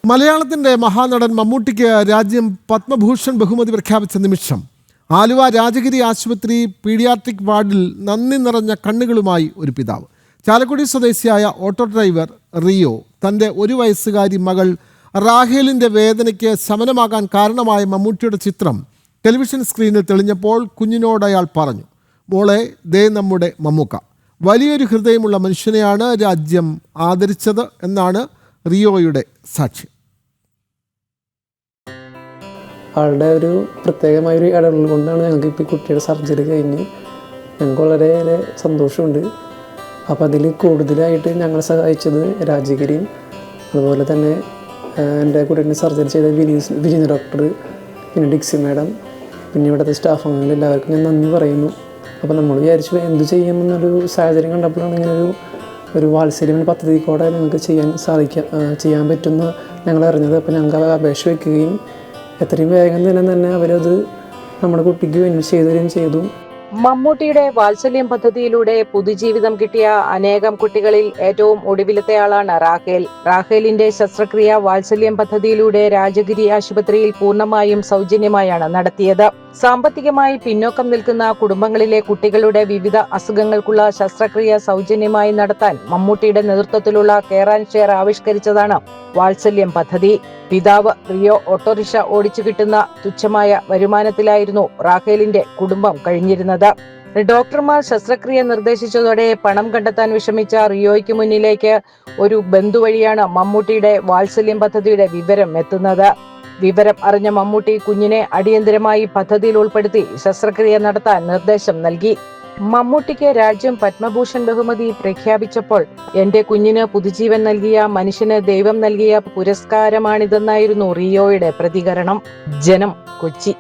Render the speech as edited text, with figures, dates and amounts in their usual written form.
മലയാളത്തിൻ്റെ മഹാനടൻ മമ്മൂട്ടിക്ക് രാജ്യം പത്മഭൂഷൺ ബഹുമതി പ്രഖ്യാപിച്ച നിമിഷം ആലുവ രാജഗിരി ആശുപത്രി പീഡിയാട്രിക് വാർഡിൽ നന്ദി നിറഞ്ഞ കണ്ണുകളുമായി ഒരു പിതാവ്. ചാലക്കുടി സ്വദേശിയായ ഓട്ടോ ഡ്രൈവർ റിയോ തൻ്റെ 1 വയസ്സുകാരി മകൾ റാഹേലിൻ്റെ വേദനയ്ക്ക് ശമനമാകാൻ കാരണമായ മമ്മൂട്ടിയുടെ ചിത്രം ടെലിവിഷൻ സ്ക്രീനിൽ തെളിഞ്ഞപ്പോൾ കുഞ്ഞിനോട് അയാൾ പറഞ്ഞു, മോളെ ദേ നമ്മുടെ മമ്മൂക്ക, വലിയൊരു ഹൃദയമുള്ള മനുഷ്യനെയാണ് രാജ്യം ആദരിച്ചത് എന്നാണ് റിയോയുടെ സാക്ഷ്യം. ആളുടെ ഒരു പ്രത്യേകമായൊരു ഇടപെടൽ കൊണ്ടാണ് ഞങ്ങൾക്ക് ഇപ്പോൾ കുട്ടിയുടെ സർജറി കഴിഞ്ഞ് ഞങ്ങൾക്ക് വളരെയേറെ സന്തോഷമുണ്ട്. അപ്പോൾ അതിൽ കൂടുതലായിട്ട് ഞങ്ങളെ സഹായിച്ചത് രാജഗിരിയും അതുപോലെ തന്നെ എൻ്റെ കുട്ടീനെ സർജറി ചെയ്ത വിനീത് ഡോക്ടർ, പിന്നെ ഡിക്സി മാഡം, പിന്നെ ഇവിടുത്തെ സ്റ്റാഫ് അംഗങ്ങൾ എല്ലാവർക്കും ഞാൻ നന്ദി പറയുന്നു. അപ്പോൾ നമ്മൾ വിചാരിച്ചു എന്ത് ചെയ്യുമെന്നൊരു സാഹചര്യം കണ്ടപ്പോഴാണ് ഇങ്ങനെ ഒരു വാത്സല്യം പദ്ധതി കൂടെ ഞങ്ങൾക്ക് ചെയ്യാൻ പറ്റുന്ന ഞങ്ങൾ അറിഞ്ഞത്. അപ്പോൾ ഞങ്ങൾക്ക് അപേക്ഷ വയ്ക്കുകയും എത്രയും വേഗം തന്നെ അവരത് നമ്മുടെ കുട്ടിക്ക് വേണ്ടി ചെയ്തു. മമ്മൂട്ടിയുടെ വാത്സല്യം പദ്ധതിയിലൂടെ പുതുജീവിതം കിട്ടിയ അനേകം കുട്ടികളിൽ ഏറ്റവും ഒടുവിലത്തെ ആളാണ് റാഹേൽ. റാഹേലിന്റെ ശസ്ത്രക്രിയ വാത്സല്യം പദ്ധതിയിലൂടെ രാജഗിരി ആശുപത്രിയിൽ പൂർണ്ണമായും സൗജന്യമായാണ് നടത്തിയത്. സാമ്പത്തികമായി പിന്നോക്കം നിൽക്കുന്ന കുടുംബങ്ങളിലെ കുട്ടികളുടെ വിവിധ അസുഖങ്ങൾക്കുള്ള ശസ്ത്രക്രിയ സൗജന്യമായി നടത്താൻ മമ്മൂട്ടിയുടെ നേതൃത്വത്തിലുള്ള കെയർ ആൻഡ് ഷെയർ ആവിഷ്കരിച്ചതാണ് വാത്സല്യം പദ്ധതി. പിതാവ് റിയോ ഓട്ടോറിക്ഷ ഓടിച്ചു കിട്ടുന്ന തുച്ഛമായ വരുമാനത്തിലായിരുന്നു റാഹേലിന്റെ കുടുംബം കഴിഞ്ഞിരുന്നത്. ഡോക്ടർമാർ ശസ്ത്രക്രിയ നിർദ്ദേശിച്ചതോടെ പണം കണ്ടെത്താൻ വിഷമിച്ച റിയോയ്ക്ക് മുന്നിലേക്ക് ഒരു ബന്ധു വഴിയാണ് മമ്മൂട്ടിയുടെ വാത്സല്യം പദ്ധതിയുടെ വിവരം എത്തുന്നത്. വിവരം അറിഞ്ഞ മമ്മൂട്ടി കുഞ്ഞിനെ അടിയന്തരമായി പദ്ധതിയിൽ ഉൾപ്പെടുത്തി ശസ്ത്രക്രിയ നടത്താൻ നിർദ്ദേശം നൽകി. മമ്മൂട്ടിക്ക് രാജ്യം പത്മഭൂഷൺ ബഹുമതി പ്രഖ്യാപിച്ചപ്പോൾ എന്റെ കുഞ്ഞിന് പുതുജീവൻ നൽകിയ മനുഷ്യന് ദൈവം നൽകിയ പുരസ്കാരമാണിതെന്നായിരുന്നു റിയോയുടെ പ്രതികരണം. ജനം, കൊച്ചി.